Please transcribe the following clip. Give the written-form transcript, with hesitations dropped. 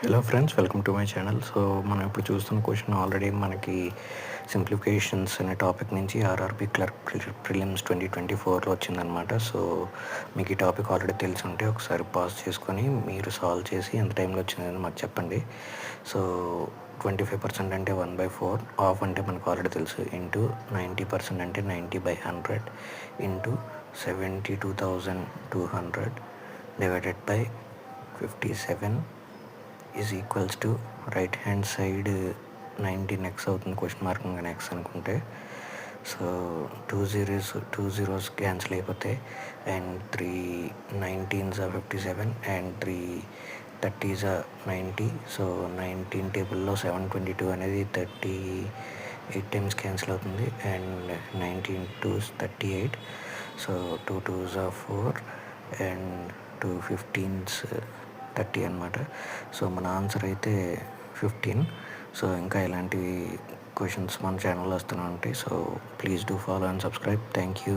Hello friends, welcome to my channel. So మనం ఇప్పుడు చూస్తున్న క్వశ్చన్ ఆల్రెడీ మనకి సింప్లిఫికేషన్స్ అనే టాపిక్ నుంచి ఆర్ఆర్బీ క్లర్క్ ప్రిలిమ్స్ 2024లో వచ్చిందనమాట. సో మీకు ఈ టాపిక్ ఆల్రెడీ తెలిసి ఉంటే ఒకసారి పాజ్ చేసుకొని మీరు సాల్వ్ చేసి ఎంత టైంలో వచ్చిందని మాకు చెప్పండి. సో 25% అంటే 1/4, హాఫ్ అంటే మనకు ఆల్రెడీ తెలుసు, ఇంటూ 90% అంటే 90/100 into 72,200 divided by 57 is equals to right hand side 19x అవుతుంది, క్వశ్చన్ మార్క్ కానీ ఎక్స్ అనుకుంటే. సో 2 క్యాన్సిల్ అయిపోతాయి, and 3 19s are 57 and 3 30s are 90. So 19 టేబుల్లో 722 అనేది 38 టైమ్స్ క్యాన్సిల్ అవుతుంది, and 19 2s 38. So 2 2s are 4 and 2 15s 30 అనమాట. So మన answer అయితే 15. సో ఇంకా ఇలాంటి క్వశ్చన్స్ మన ఛానల్లో వస్తూనే ఉంటాయి. So please do follow and subscribe. Thank you.